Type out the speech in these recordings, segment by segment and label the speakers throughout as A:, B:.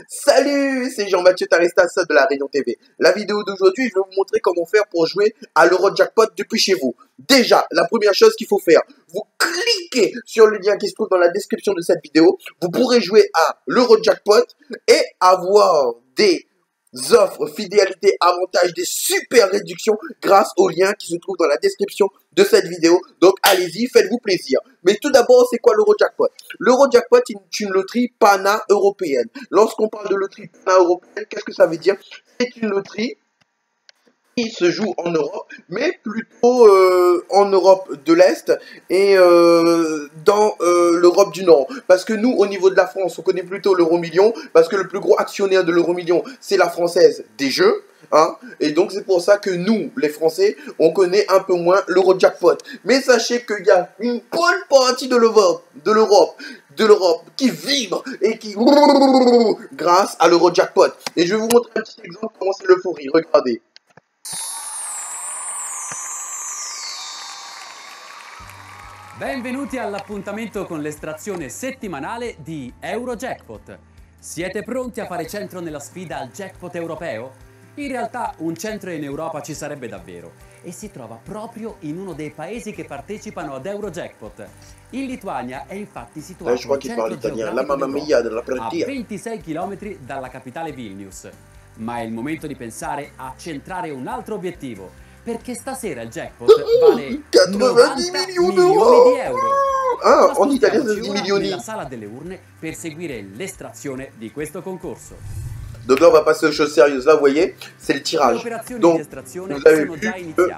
A: Salut, c'est Jean-Mathieu Taristas de la Réunion TV. La vidéo d'aujourd'hui, je vais vous montrer comment faire pour jouer à l'Eurojackpot depuis chez vous. Déjà, la première chose qu'il faut faire, vous cliquez sur le lien qui se trouve dans la description de cette vidéo. Vous pourrez jouer à l'Eurojackpot et avoir des offres, fidélité, avantages, des super réductions grâce au lien qui se trouve dans la description de cette vidéo. Donc allez-y, faites-vous plaisir. Mais tout d'abord, c'est quoi l'Eurojackpot? L'Eurojackpot est une loterie pana-européenne. Lorsqu'on parle de loterie pana-européenne, qu'est-ce que ça veut dire? C'est une loterie qui se joue en Europe, mais plutôt en Europe de l'Est et dans l'Europe du Nord. Parce que nous, au niveau de la France, on connaît plutôt l'euro-million, parce que le plus gros actionnaire de l'euro-million, c'est la Française des Jeux. Hein, et donc c'est pour ça que nous, les Français, on connaît un peu moins l'Eurojackpot. Mais sachez qu'il y a une bonne partie de l'Europe qui vibre et qui grâce à l'Eurojackpot. Et je vais vous montrer un petit exemple comment c'est l'euphorie. Regardez.
B: Benvenuti all'appuntamento con l'estrazione settimanale di Eurojackpot. Siete pronti a fare centro nella sfida al jackpot europeo? In realtà un centro in Europa ci sarebbe davvero e si trova proprio in uno dei paesi che partecipano ad Eurojackpot. In Lituania è infatti situato il centro geografico d'Europa, a 26 km dalla capitale Vilnius. Ma è il momento di pensare a centrare un altro obiettivo, perché stasera il jackpot vale 90 milioni di euro.
A: Ah, en italien ça se dit milioni.
B: Nella sala delle urne per seguire l'estrazione di questo concorso.
A: Donc là, on va passer aux choses sérieuses. Là, vous voyez, c'est le tirage. Donc, vous avez vu que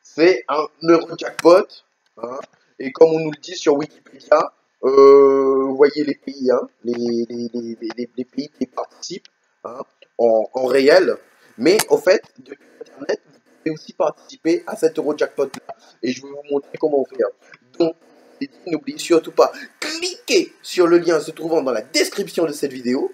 A: c'est un Eurojackpot. Hein, et comme on nous le dit sur Wikipédia, vous voyez les pays, hein, les pays qui participent hein, en réel. Mais au fait, depuis Internet, vous pouvez aussi participer à cet Eurojackpot-là. Et je vais vous montrer comment faire. Donc, n'oubliez surtout pas, cliquez sur le lien se trouvant dans la description de cette vidéo.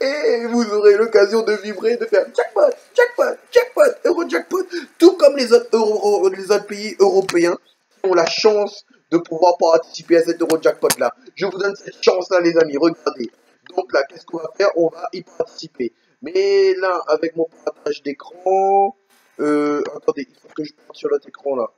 A: Et vous aurez l'occasion de vibrer, de faire jackpot, jackpot, jackpot, Eurojackpot, tout comme les autres pays européens qui ont la chance de pouvoir participer à cet Eurojackpot-là. Je vous donne cette chance-là, les amis, regardez. Donc là, qu'est-ce qu'on va faire? On va y participer. Mais là, avec mon partage d'écran... attendez, il faut que je parte sur l'autre écran, là.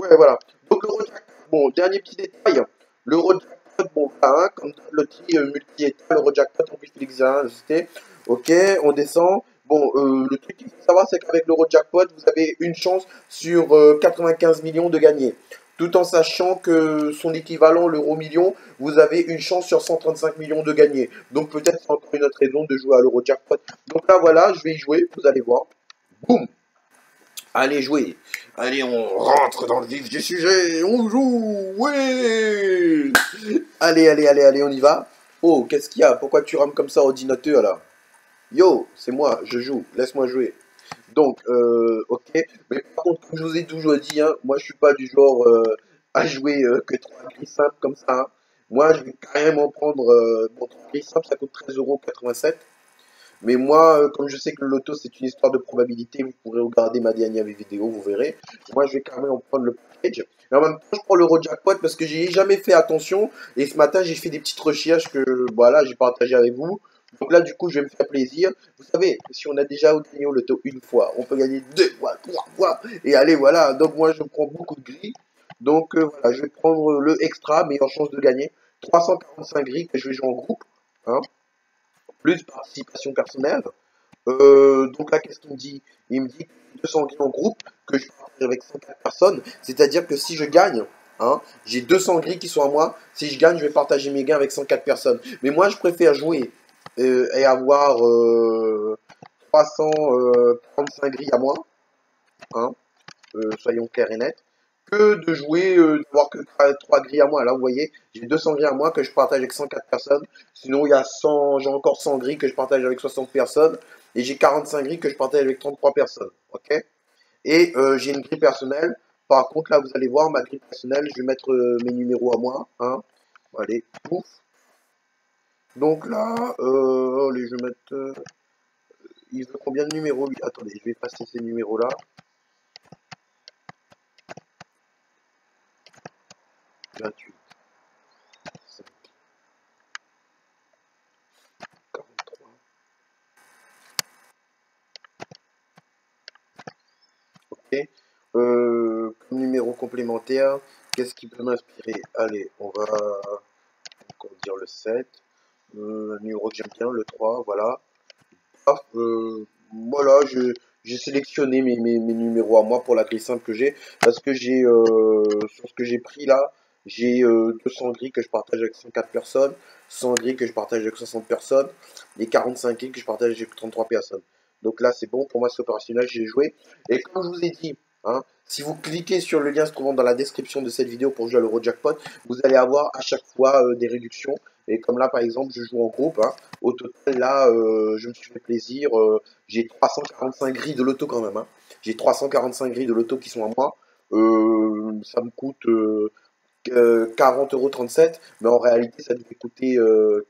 A: Ouais, voilà. Donc l'Eurojackpot, bon, dernier petit détail. L'Eurojackpot, bon, hein, comme loterie multi-état, l'Eurojackpot, on peut l'exercer. Ok, on descend. Bon, le truc qu'il faut savoir, c'est qu'avec l'Eurojackpot, vous avez une chance sur 95 millions de gagner. Tout en sachant que son équivalent, l'euro-million, vous avez une chance sur 135 millions de gagner. Donc peut-être c'est encore une autre raison de jouer à l'Eurojackpot. Donc là, voilà, je vais y jouer, vous allez voir. Boum! Allez jouer. Allez, on rentre dans le vif du sujet. On joue. Ouais. Allez, on y va. Oh, qu'est-ce qu'il y a? Pourquoi tu rames comme ça, ordinateur, là? Yo, c'est moi, je joue. Laisse-moi jouer. Donc, ok. Mais par contre, comme je vous ai toujours dit, hein, moi, je suis pas du genre à jouer que 3 grilles simples comme ça. Hein. Moi, je vais carrément prendre... bon, 3 grilles simples, ça coûte 13,87 €. Mais moi, comme je sais que le loto, c'est une histoire de probabilité, vous pourrez regarder ma dernière vidéo, vous verrez. Moi, je vais quand même en prendre le package. Mais en même temps, je prends l'Eurojackpot parce que j'y ai jamais fait attention. Et ce matin, j'ai fait des petites recherches que, voilà, j'ai partagé avec vous. Donc là, du coup, je vais me faire plaisir. Vous savez, si on a déjà gagné au loto une fois, on peut gagner 2 fois, 3 fois. Et allez, voilà. Donc moi, je prends beaucoup de grilles. Donc voilà, je vais prendre le extra, meilleure chance de gagner. 345 grilles que je vais jouer en groupe. Hein. Plus participation personnelle. Donc là, qu'est-ce qu'il me dit? Il me dit 200 grilles en groupe, que je partage avec 104 personnes. C'est-à-dire que si je gagne, hein, j'ai 200 grilles qui sont à moi. Si je gagne, je vais partager mes gains avec 104 personnes. Mais moi, je préfère jouer et avoir 335 grilles à moi. Hein, soyons clairs et nets. Que de jouer, d'avoir que 3 grilles à moi. Là, vous voyez, j'ai 200 grilles à moi que je partage avec 104 personnes. Sinon, il y a 100, j'ai encore 100 grilles que je partage avec 60 personnes. Et j'ai 45 grilles que je partage avec 33 personnes. Ok? Et j'ai une grille personnelle. Par contre, là, vous allez voir, ma grille personnelle, je vais mettre mes numéros à moi. Hein. Allez, pouf. Donc là, allez, je vais mettre... il veut combien de numéros, lui? Attendez, je vais passer ces numéros-là. 28. ok. Comme numéro complémentaire, qu'est-ce qui peut m'inspirer? Allez, on va encore dire le 7. Un numéro que j'aime bien, le 3, voilà. Ah, voilà, j'ai sélectionné mes numéros à moi pour la grille simple que j'ai. Parce que j'ai, sur ce que j'ai pris là, j'ai 200 grilles que je partage avec 104 personnes, 100 grilles que je partage avec 60 personnes, et 45 grilles que je partage avec 33 personnes. Donc là, c'est bon, pour moi, c'est opérationnel, j'ai joué. Et comme je vous ai dit, hein, si vous cliquez sur le lien se trouvant dans la description de cette vidéo pour jouer à l'Eurojackpot, vous allez avoir à chaque fois des réductions. Et comme là, par exemple, je joue en groupe, hein, au total, là, je me suis fait plaisir. J'ai 345 grilles de loto quand même, hein. J'ai 345 grilles de loto qui sont à moi. Ça me coûte 40,37 €, mais en réalité, ça devait coûter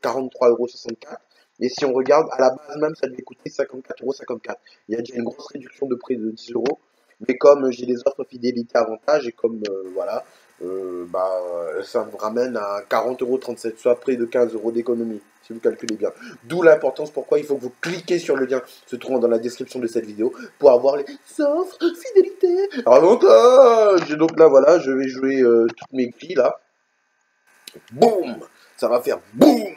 A: 43,64 €. Et si on regarde, à la base même, ça devait coûter 54,54 €. Il y a déjà une grosse réduction de près de 10 €. Mais comme j'ai des offres fidélité avantage et comme voilà, bah, ça me ramène à 40,37 €, soit près de 15 € d'économie, si vous calculez bien. D'où l'importance pourquoi il faut que vous cliquez sur le lien se trouvant dans la description de cette vidéo pour avoir les offres fidélité avantage. Et donc là, voilà, je vais jouer toutes mes grilles là. Boum! Ça va faire boum!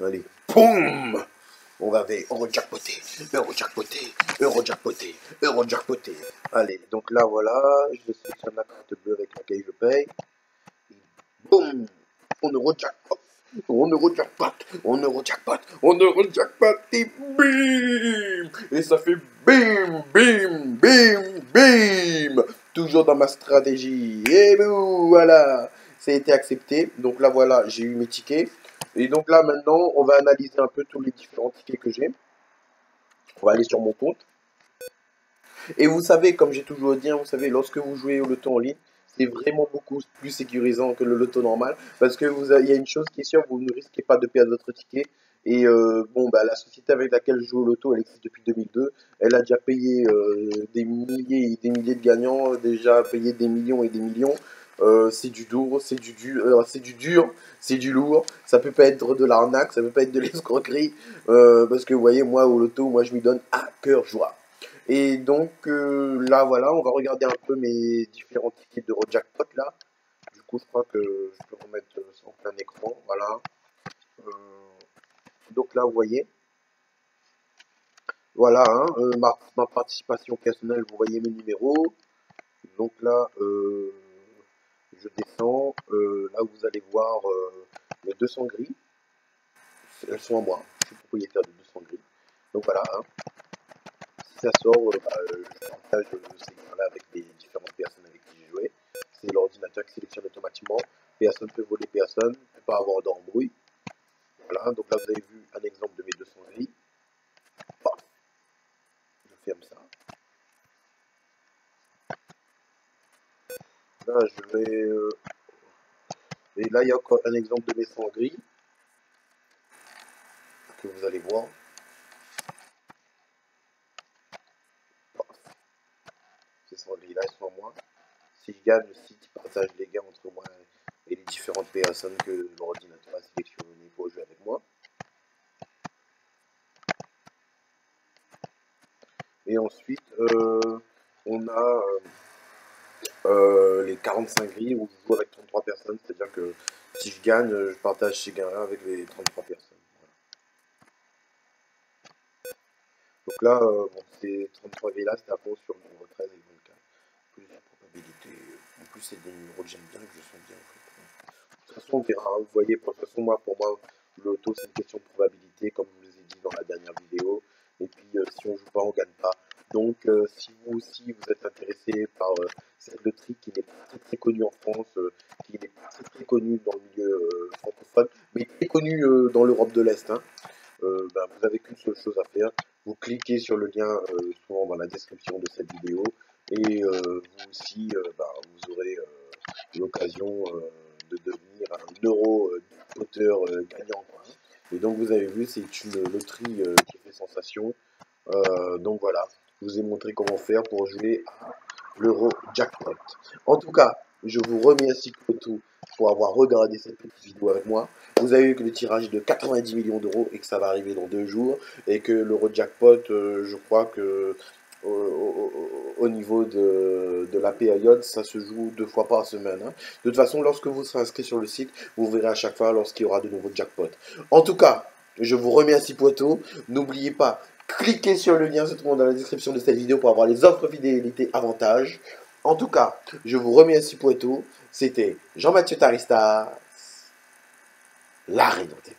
A: Allez, boum! On va vers Eurojackpoté, Eurojackpoté, Eurojackpoté, Eurojackpoté. Allez, donc là, voilà, je sélectionne la carte bleue avec laquelle je paye. Boum! On Eurojackpot, on Eurojackpot, on Eurojackpot, on Eurojackpot, et bim! Et ça fait bim, bim, bim, bim! Toujours dans ma stratégie. Et voilà! Ça a été accepté. Donc là, voilà, j'ai eu mes tickets. Et donc là, maintenant, on va analyser un peu tous les différents tickets que j'ai. On va aller sur mon compte. Et vous savez, comme j'ai toujours dit, vous savez, lorsque vous jouez au loto en ligne, c'est vraiment beaucoup plus sécurisant que le loto normal. Parce que il y a une chose qui est sûre, vous ne risquez pas de perdre votre ticket. Et bon, bah, la société avec laquelle je joue au loto, elle existe depuis 2002. Elle a déjà payé des milliers et des milliers de gagnants, déjà payé des millions et des millions. C'est du dur, c'est du dur, c'est du dur, c'est du lourd. Ça peut pas être de l'arnaque, ça peut pas être de l'escroquerie. Parce que vous voyez, moi au loto, moi je m'y donne à cœur joie. Et donc là, voilà, on va regarder un peu mes différents tickets d'Eurojackpot là. Du coup, je crois que je peux remettre ça en plein écran. Voilà. Euh, donc là, vous voyez. Voilà, hein, ma participation personnelle, vous voyez mes numéros. Donc là, je descends. Là, vous allez voir les 200 grilles. Elles sont à moi. Je suis propriétaire de 200 grilles. Donc voilà, hein. Si ça sort, bah, je partage ces gains-là avec les différentes personnes avec qui j'ai joué. C'est l'ordinateur qui sélectionne automatiquement. Personne ne peut voler personne, ne peut pas avoir d'embrouille. Voilà, donc là vous avez vu un exemple de mes 200 grilles. Paf, je ferme ça. Là je vais... et là il y a encore un exemple de mes 100 grilles que vous allez voir. Paf, ces 100 grilles-là, elles sont à moi. Si je gagne, le site partage les gains entre moi et les différentes personnes que l'ordinateur a sélectionnées pour jouer avec moi. Et ensuite, on a les 45 grilles où je joue avec 33 personnes. C'est-à-dire que si je gagne, je partage ces gains-là avec les 33 personnes. Voilà. Donc là, bon, ces 33 grilles-là, c'était à fond sur le numéro 13 et le 24. Plus de probabilité. En plus, c'est des numéros que j'aime bien, que je sens bien. En fait. De toute façon, on verra. Vous voyez, de toute façon, pour moi, le loto, c'est une question de probabilité, comme je vous ai dit dans la dernière vidéo. Et puis, si on joue pas, on gagne pas. Donc, si vous aussi, vous êtes intéressé par cette loterie qui n'est pas très, très connue en France, qui n'est pas très, très connue dans le milieu francophone, mais très connue dans l'Europe de l'Est, hein, ben, vous n'avez qu'une seule chose à faire. Vous cliquez sur le lien souvent dans la description de cette vidéo et vous aussi, ben, vous aurez l'occasion de devenir un euro gagnant, quoi. Et donc vous avez vu, c'est une loterie qui fait sensation. Donc voilà, je vous ai montré comment faire pour jouer à l'Euro Jackpot. En tout cas, je vous remercie pour tout pour avoir regardé cette petite vidéo avec moi. Vous avez vu que le tirage est de 90 millions d'euros et que ça va arriver dans 2 jours. Et que l'Euro Jackpot, je crois que au niveau de la période, ça se joue 2 fois par semaine, hein. De toute façon, lorsque vous serez inscrit sur le site, vous verrez à chaque fois lorsqu'il y aura de nouveaux jackpots. En tout cas, je vous remercie pour tout. N'oubliez pas, cliquez sur le lien se trouvant dans la description de cette vidéo pour avoir les offres fidélité avantages. En tout cas, je vous remercie pour tout. C'était Jean-Mathieu Taristas, la Rédemption.